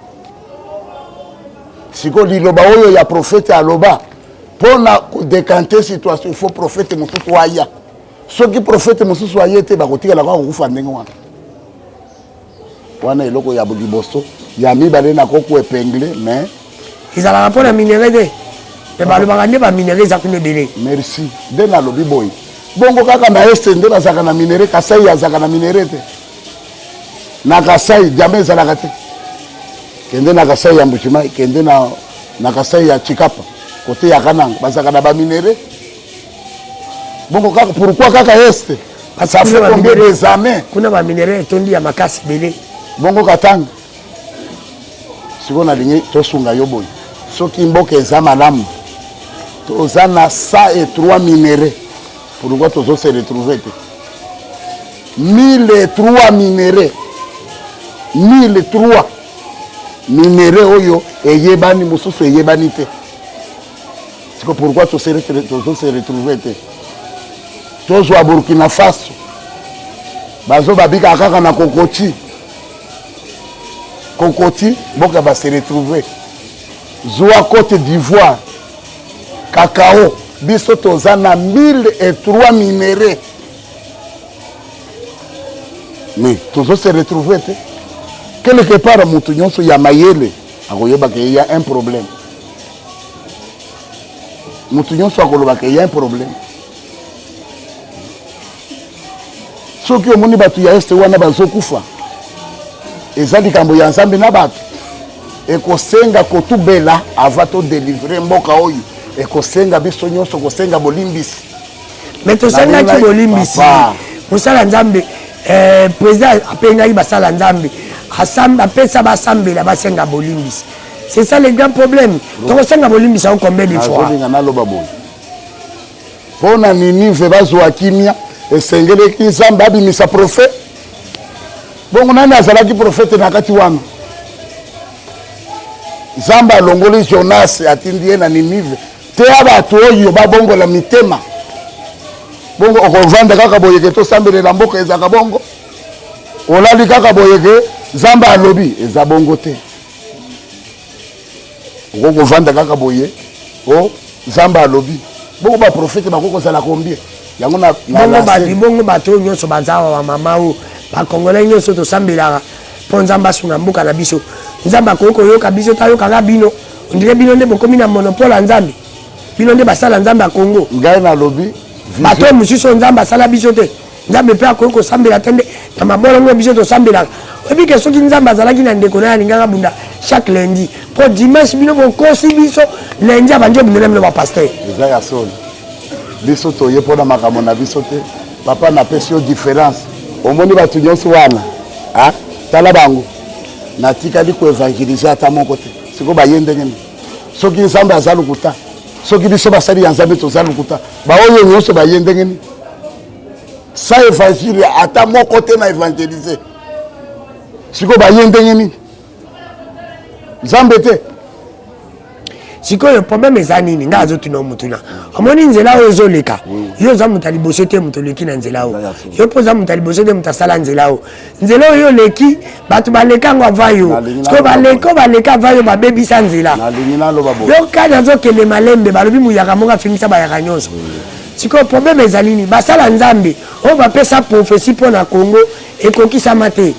Siko liloba oyo ya prophète aloba pona décanter situation il faut prophète mususu aya. Soki prophète mususu ayete bakotikala kwa kufa ndenge wana. Wana eloko ya liboso ya mibale na koko épinglé mais ils ala pona minerai de. Mais balobaka nde ba minerai za kuna belé. Merci. De na lobi boy. Bongo kaka na este nde bazaka na minerai Kasai azaka na minerai te. Na Kasai jamais ezalaka te. Kende na Kasai ya Mbuchima, kende na Kasai ya Chikapa. Côté ya Kananga bazaka na ba minerai. Bongo kaka pourquoi kaka este? Ça fait combien des années? Kuna ba minerai tondi ya makasi belé. Bongo Katanga. Siko na lingi tosunga yo boy. Soki mboka eza malamu. Toza na 103 minéraux. Pourquoi tous se retrouver 1003 minéraux. 1003 minéraux oyo eyebani mususu eyebani te. C'est pourquoi tous se retrouver te. Tous wa Burkina Faso. Bazo babika kaka na kokoti. Kokoti boka ba se retrouver. Zoa Côte d'Ivoire. Cacao, biso tozana 1003 minéraux. Mais tous se retrouver. Quelque part, mutu nyonso ya mayele, akoyeba que il y a un problème. Mutu nyonso akoloba que il y a un problème. Soki omoni batu ya este wana bazokufa. Ezali kambo ya nzambe na batu. Ekosenga kotubela avato délivrer mboka oyo. Ekosenga biso nyonso kosenga bolimbisi. Mais to senga ki bolimbisi. Musala nzambe président apenga basala nzambe. Asamba pesa basambela basenga bolimbisi. C'est ça le grand problème. To senga bolimbisi au combien de fois? Azolinga na loba boy. Pona nini ve bazwa kimia esengele ki nzambe abimisa prophète. Bongo nani azalaki prophète na kati wana? Zamba longoli Jonas atindie na Ninive. Te abatu oyo babongo la mitema. Bongo okovanda kaka boyeke to sambele mboka ezaka bongo. Olali kaka boyeke Zamba alobi eza bongo te. Okovanda kaka boye o Zamba alobi. Bongo ba prophète bakoko sala combien? Yango na bongo bato nyonso bazawa wa mama o ba kongolais nyonso to sambelaka. Po nzamba sunga mbuka na biso. Nzamba koko yoka biso tayo kanga bino. Ondire bino nde bokomi na monopole ya nzambe. Bino nde basala nzambe ya Congo. Ngai na lobi. Bato mususu nzamba sala biso te. Nzambe pe akoko sambela tende na mabolo ngo biso to sambela. Obi ke soki nzamba azalaki na ndeko na linganga bunda chaque lundi. Po dimanche bino bokosi biso lundi abanje bundela bino ba pasteur. Eza ya solo. Biso to yepo na makambo na biso te. Papa na pesio différence. Omoni batu nyonso wana. Ah, tala bango. Natikali ko évangéliser ata moko te. Siko bayende ngene. Soki nzambe azalukuta. Soki biso basali ya nzambe tozalukuta. Ba oyo nyonso bayende ngene. Sa évangile ata moko te na évangéliser. Siko bayende ngene. Nzambe te. sikoyo problème eza nini nga azotuna mutuna omoni nzela oyo ozoleka yo oza moto aliboso te moto oleki na nzela oyo yo mpo oza moto aliboso te moto asala nzela oyo nzela oyo oleki bato baleka yango ava yo sikoyo baleka ava yo babebisa nzela yo kani azokende malembe balobi muyaka moko afingisa bayaka nyonso sikoyo problème eza nini basala nzambe oyo bapesa prophétie mpo na Congo ekokisama te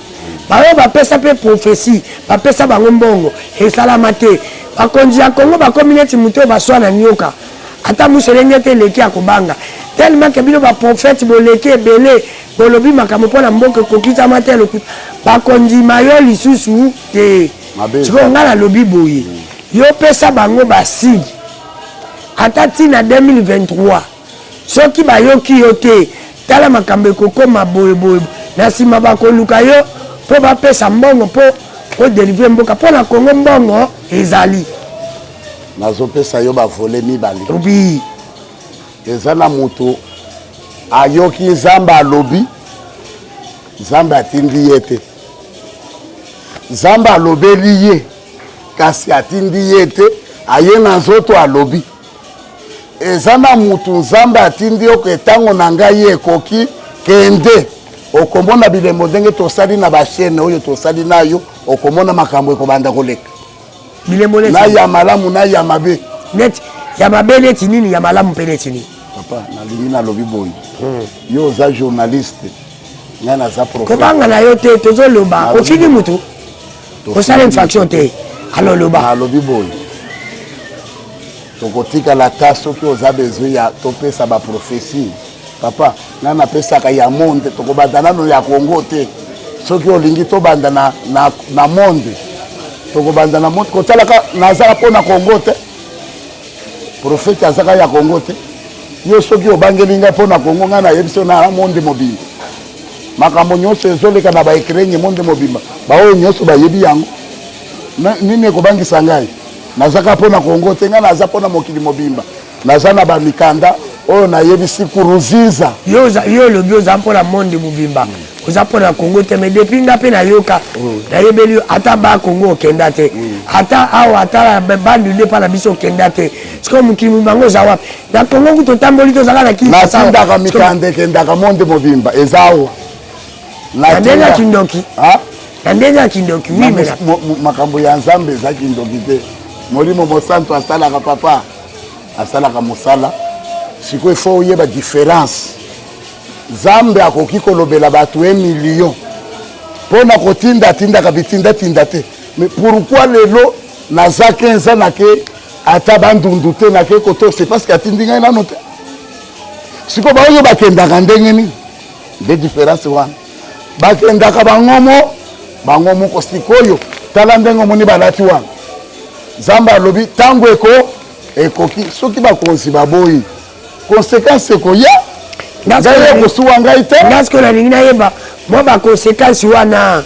baoyo bapesa mpe prophétie bapesa bango mbongo esalama te bakonzi ya Congo bakomi neti moto oyo baswana nyoka ata muselenge te eleki ya kobanga tellement ke bino baprofete boleki ebele bolobi makambo mpo na mboka ekokisama te lokuta bakondima yo lisusu te sikoyo nga nalobi boye yo pesa bango basili ata ntina 2023 soki bayoki yo te tala makambo ekokoma boyeboye na nsima bakoluka yo mpo bapesa mbongo mpo odelivre mboka mpo na Congo mbongo ezali nazopesa yo bavole mibale oui eza na moto ayoki nzambe alobi nzambe atindi ye te nzambe alobeli ye kasi atindi ye te aye na nzoto alobi eza na moto nzambe atindi yo ke ntango na ngai ekoki kende okomona bilembo ndenge tosali na bashene oyo tosali nayo okomona makambo ekobanda koleka bilembo na ya malamu na ya mabe net ya mabe neti nini ya malamu mpe neti nini papa nalingi nalobi boye yo oza journaliste ngai naza prophète kobanga na yo te tozoloba ofiki mutu osala infraction te alo loba nalobi boye tokotikala ta soki oza besoin ya topesa baprophétie papa ngai napesaka ya monde tokobanda nano ya Congo te soki olingi tobanda na monde tokobanda na monde kotalaka nazala mpo na Congo te prophète azaka ya Congo te yo soki obangeli ngai mpo na Congo ngai nayebisi na monde mobimba makambo nyonso ezoleka na baekrenye monde mobimba baoyo nyonso bayebi yango nini ekobangisa ngai nazaka mpo na Congo te ngai naza mpo na mokili mobimba naza na bamikanda oyo nayebisi kuruziza yo olobi oza mpo na monde mobimba oza mpo na Congo te mais depuis nga mpe nayoka nayebeli yo ata ba Congo okenda te ata awa ata bandule mpa na biso okenda te sikoyo mokili mobimba ngo oza wapi na Congo kutu otamboli tozalaka na Kinshasa natindaka mikanda ekendaka monde mobimba eza awa na ndenge ya kindoki na ndenge ya kindoki wi mena makambo ya nzambe eza kindoki te molimo mosantu asalaka papa asalaka mosala sikoyo ifo oyeba différence nzambe akoki kolobela bato 1 million mpo na kotindatindaka bitindatinda te mais pourquoi lelo naza 15 ans nake ata bandundu te nake koto c'est parce que atindi ngai nano te sikoyo baoyo bakendaka ndenge nini nde différence wana bakendaka bango moko sikoyo tala ndenge omoni balati wana nzambe alobi ntango ekoki soki bakonzi baboyi conséquence ekoya ngai kosuwa ngai te ngasiko nalingi nayeba mwa baconséquence wana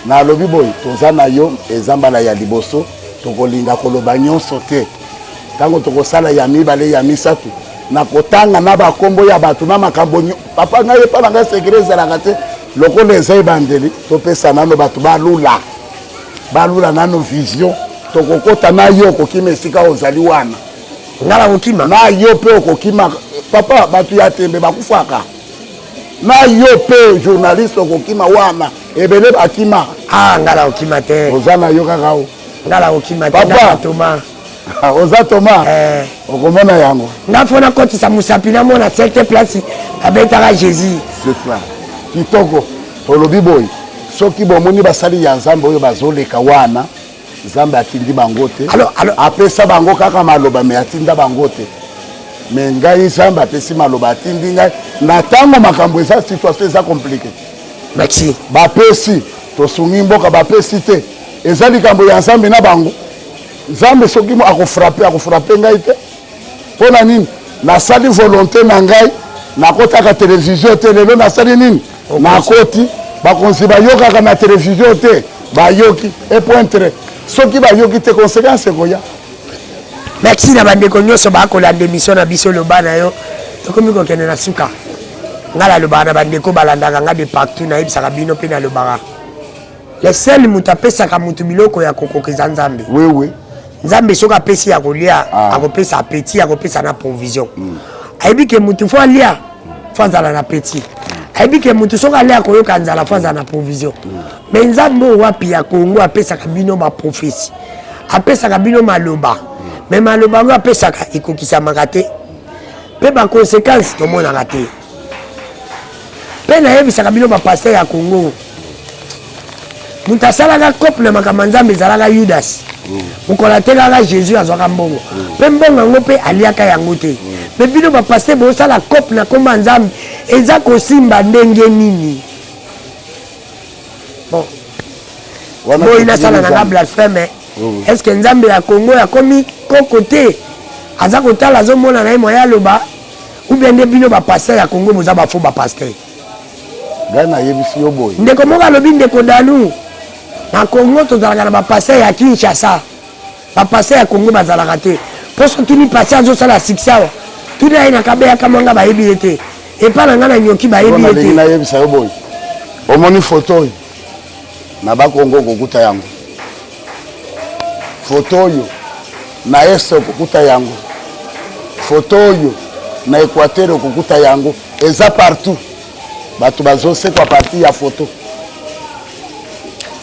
nalobi boye toza na yo eza mbala ya liboso tokolinga koloba nyonso te ntango tokosala ya mibale ya misatu na kotanga na bakombo ya bato na makambo papa ngai epa na ngai sekre ezalaka te lokola eza ebandeli topesa nano bato balula nano vision tokokota na yo okokima esika ozali wana ngala okima na yo mpe okokima papa bato ya tembe bakufaka na yo mpe journaliste okokima wana ebele bakima ngala okima te oza na yo kaka o ngala okima te papa Toma oza Toma okomona yango nga fona kotisa musapi na mona certain place abetaka Jésus c'est ça kitoko tolobi boy soki bomoni basali ya nzambe oyo bazoleka wana nzambe atindi bango te apesa bango kaka maloba me atinda bango te me ngai nzambe apesi maloba atindi ngai na ntango makambo eza situation eza compliqué merci bapesi tosungi mboka bapesi te eza likambo ya nzambe na bango nzambe soki akofrape ngai te mpo na nini nasali volonté na ngai nakotaka televizio te lelo nasali nini nakoti bakonzi bayokaka na televizio te bayoki epointre soki bayoki te conséquence ekoya merci na bandeko nyonso bakolanda émission na biso loba na yo tokomi kokende na suka nga nalobaka na bandeko balandaka nga de partout nayebisaka bino mpe nalobaka le sel moto apesaka moto biloko ya kokokeza nzambe wewe nzambe soka pesi ya kolia akopesa appétit akopesa na provision ayebi ke mutu fo alia fo azala na appétit ayebi ke mutu soka alia koyoka nzala fo azala na provision mais nzambe wapi ya Congo apesaka bino ba prophétie apesaka bino maloba mais maloba ngo apesaka ekokisamaka te pe ba conséquences tomonaka te pe nayebisaka bino bapaster ya Congo mutu asalaka couple na makambo nzambe ezalaka Judas mokola atekaka Jésus azwaka mbongo mpe mbongo yango mpe aliaka yango te me bino bapaster bosala couple na komba nzambe eza kosimba ndenge nini bon boyi nasala nanga blasphème est-ce que nzambe ya Congo yakomi koko te aza kotala azomona na ye moya aloba ou bien nde bino bapaster ya Congo boza bafo bapaster ngai nayebisi yo boye ndeko moko alobi ndeko danu na Congo tozalaka na bapaster ya Kinshasa bapaster ya Congo bazalaka te mposo tuni paster azosala succès awa tuni aye na kabeyaka mwanga bayebi ye te epa na ngai na nyoki bayebi ye te nayebisa yo boye omoni foto oyo na bakongo kokuta yango foto oyo na este kokuta yango foto oyo na Équateur kokuta yango eza partout bato bazosekwa parti ya foto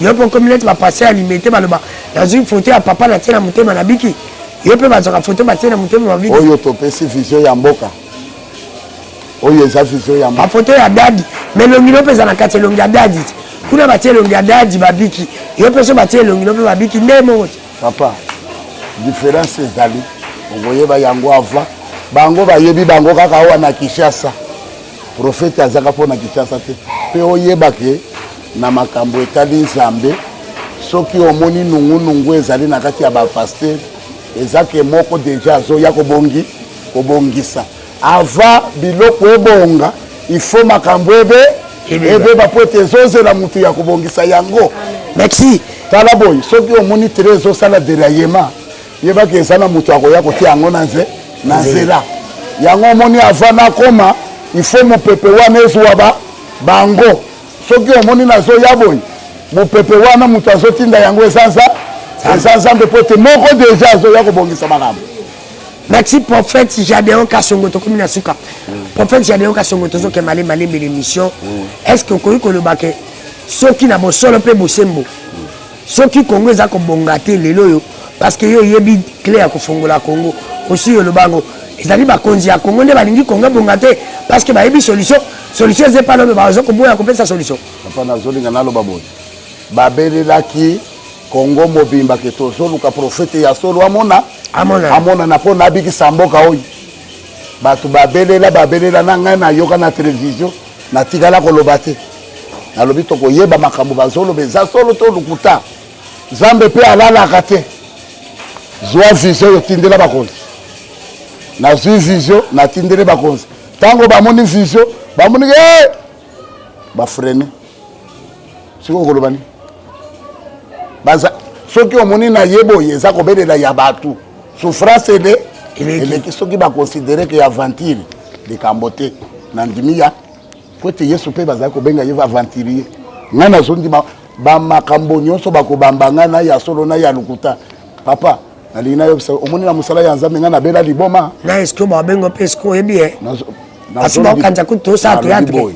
yo mpo komi neti bapaster ya limité baloba nazwi foto ya papa natie na motema na biki yo mpe bazwaka foto batie na motema na biki oyo topesi vision ya mboka oyo eza vision ya mboka bafoto ya dadi me elongi no mpe eza na kati elongi ya dadi kuna batie elongi ya dadi babiki yo mpe so batie elongi no mpe babiki nde moko te papa différence ezali okoyeba yango ava bango bayebi bango kaka awa na Kinshasa prophète azaka mpo na Kinshasa te mpe oyeba ke na makambo etali nzambe soki omoni nungunungu ezali na kati ya bapaster eza ke moko deja azoya kobongisa ava biloko ebonga ifo makambo ebeba po ete ezozela mutu ya kobongisa yango merci tala boy soki omoni tere ezosala deraillement yebaki eza na mutu akoya kotia yango na nzela yango omoni ava nakoma ifo mopepe wana ezwa bango soki omoni nazoya boy mopepe wana mutu azotinda yango eza nzambe po ete moko deja azoya kobongisa makambo merci prophète Jadéon Kasongo tokomi na suka prophète Jadéon Kasongo tozoke malembe l'émission est-ce que okoki koloba ke soki na bosolo mpe bosembo soki Congo eza kobonga te lelo oyo parce que yo yebi clé ya kofongola Congo aussi yolobango ezali bakonzi ya Congo nde balingi Congo ebonga te parce que bayebi solution eza epa lobe bazokoboya kopesa solution papa nazolinga naloba boye babelelaki Congo mobimba ke tozoluka prophète ya solo amona na mpo nabikisa mboka oyo bato babelela na ngai nayoka na télévision natikala koloba te nalobi tokoyeba makambo bazoloba eza solo to lukuta nzambe mpe alalaka te zwa vision yotindela bakonzi nazwi vision natindele bakonzi ntango bamoni vision bamoni bafrene siko koloba nini soki omoni na ye boye eza kobelela ya bato souffrance eleki soki baconsidere ke aventure likambo te na ndimi ya po ete yesu mpe bazali kobenga ye aventurier ngai nazondima bamakambo nyonso bakobamba ngai na ya solo na ya lukuta papa nalingi nayebisa omoni na mosala ya nzambe ngai nabela liboma na eske babengo mpe eske oyebi asi baokanza kutu tosala teatre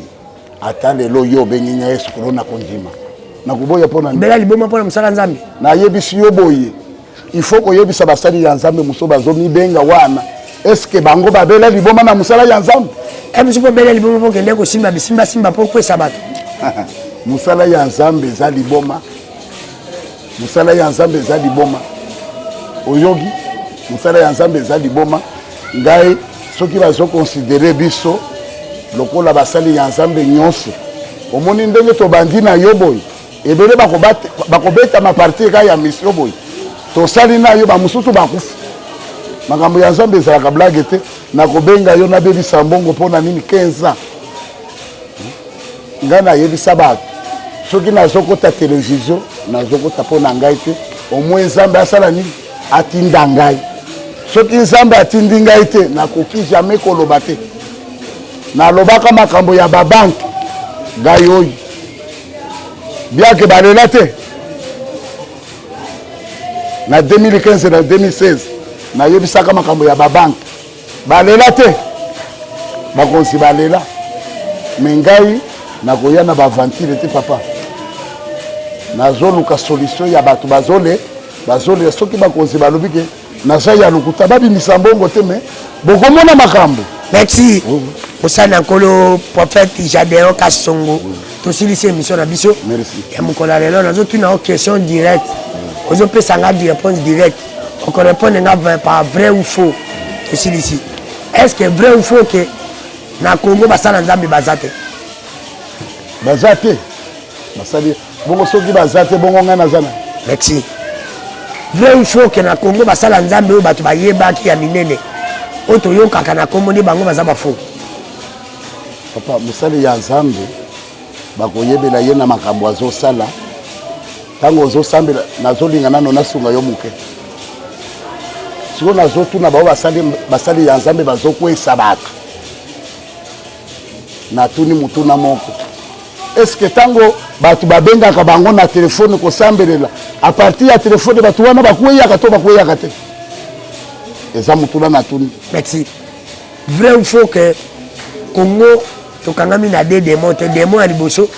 ata lelo yo obengi yesu kolo na kondima nakoboya mpo na bela liboma mpo na mosala nzambe nayebisi yo boye il faut koyebisa basali ya nzambe mosusu bazomibenga wana eske bango babela liboma na mosala ya nzambe mosusu mpo bela liboma mpo kende kosimba bisimbasimba mpo kwesa bato mosala ya nzambe eza liboma mosala ya nzambe eza liboma oyogi mosala ya nzambe eza liboma ngai soki bazokonsidere biso lokola basali ya nzambe nyonso omoni ndenge tobandi na yo boye ebele bakobeta maparti eka ya mission boye tosali na yo bamosusu bakufa makambo ya nzambe ezalaka blage te nakobenga yo nabebisa mbongo mpo na nini 15 ans ngai nayebisa bato soki nazokota televizio nazokota mpo na ngai te omoi nzambe asala nini atinda ngai soki nzambe atindi ngai te nakoki jamais koloba te nalobaka makambo ya babanke ngai oyo biake balela te na 2015 na 2016 nayebisaka makambo ya babanke balela te bakonzi balela me ngai nakoya na bavantire te papa nazoluka solution ya bato bazole soki bakonzi balobi ke naza ya lokuta babimisa mbongo te me bokomona makambo. Merci. Osana nkolo prophète Jadeo Kasongo. Tosilisi émission na biso. Merci. Ya mukola lelo nazo tuna une question directe. Ozo pesa nga di réponse directe. On répondre nga par vrai ou faux. Tosilisi. Est-ce que vrai ou faux que na Congo basala nzambe bazate? Bazate. Basali bongo soki bazate bongo nga nazana. Merci. Vrai ou faux que na Congo basala nzambe o bato bayebaki ya minene. Oto yo kaka na komoni bango bazaba faux. Papa musali ya nzambe bakoyebela ye na makambo azosala tango ozosambela nazolinga nano nasunga yo muke siko nazotuna bao basali ya nzambe bazokwesa bato natuni mutuna moko eske tango bato babengaka bango na telefone kosambelela a partir ya telefone bato wana bakweyaka to bakweyaka te eza mutuna natuni. Merci. Vrai ou faux que Congo tokangami na des démons te démons ya liboso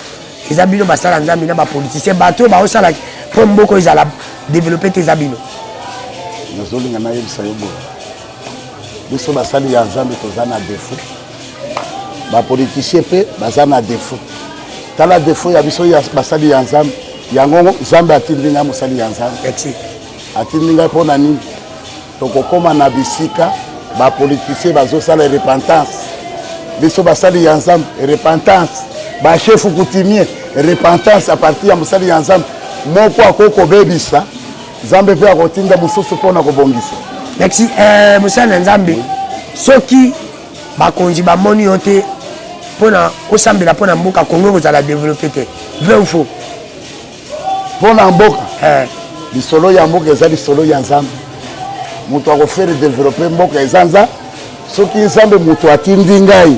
ezabino basala nzambe na ba politicien bato ba osala pour mboko ezala développer tes abino nazolinga na yebisa yo bo biso basali ya nzambe toza na défaut ba politicien pe baza na défaut tala défaut ya biso ya basali ya nzambe yango nzambe atindinga mosali ya nzambe. Merci. Atindinga mpona nini tokokoma na bisika ba politicien bazosala repentance biso basali ya nzambe repentance ba chef coutumier repentance à partir ya mosali ya nzambe moko akoko bebisa nzambe pe akotinda mosusu mpona kobongisa. Merci. Mosali ya nzambe soki bakonzi bamoni yo te mpona osambela mpona mboka Congo kozala développer te vrai ou faux? Mpona mboka lisolo ya mboka eza lisolo ya nzambe moto akofere développer mboka eza nza soki nzambe moto atindi ngai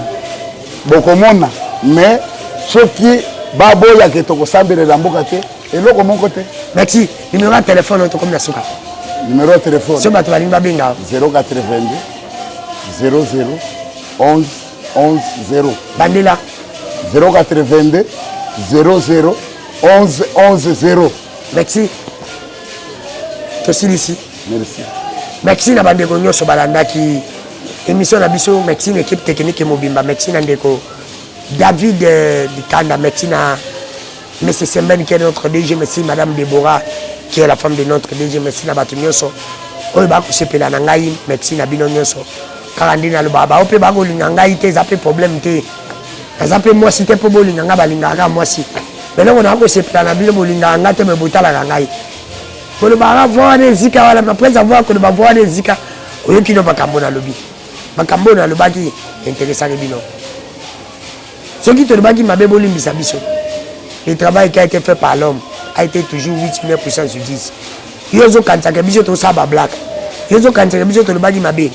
bokomona mais soki baboyake tokosambelela mboka te eloko moko te. Merci. Numéro ya téléphone tokomi na suka. Numéro ya téléphone so bato balingi babenga 082 00 11 11 0 bandela 082 00 11 11 0. Merci. Tosilisi. Merci. Merci na bandeko nyonso balandaki émission na biso. Merci na équipe technique mobimba. Merci na ndeko David Dikanda. Merci na M. Semben qui est notre DG. Merci Madame Deborah qui est la femme de notre DG. Merci na bato nyonso oyo bakosepela na ngai. Merci na bino nyonso kaka ndi na lobaba ope bakolinga ngai te eza pe problème te eza pe mwasi te mpo bolinga ngai balingaka mwasi melongo na bakosepela na bino bolingaka ngai te me botalaka ngai kolobaka voix wana ezika wana après avoir koloba voix wana ezika oyoki no makambo nalobi makambo nalobaki interesaki bino soki tolobaki mabe bolimbisa biso. Le travail qui a été fait par l'homme a été toujours 8 puissance sur 10. Yozo kansaka biso to saba black yozo kansaka biso tolobaki mabe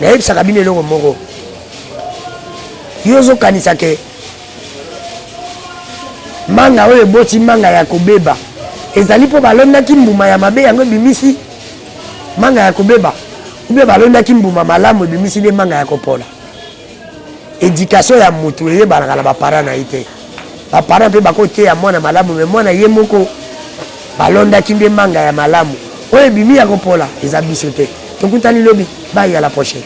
na yebisaka bino eloko moko yozo kanisake manga oyo eboti manga ya kobeba ezali mpo balondaki mbuma ya mabe yango ebimisi manga ya kobeba ube balondaki mbuma malamu ebimisi nde manga ya kopola. Éducation ya mutu eyebanaka na baparent na ye te baparent mpe bakoteya mwana malamu me mwana ye moko balondaki nde manga ya malamu oyo ebimi ya kopola eza biso te tokutani lobi bai à la prochaine.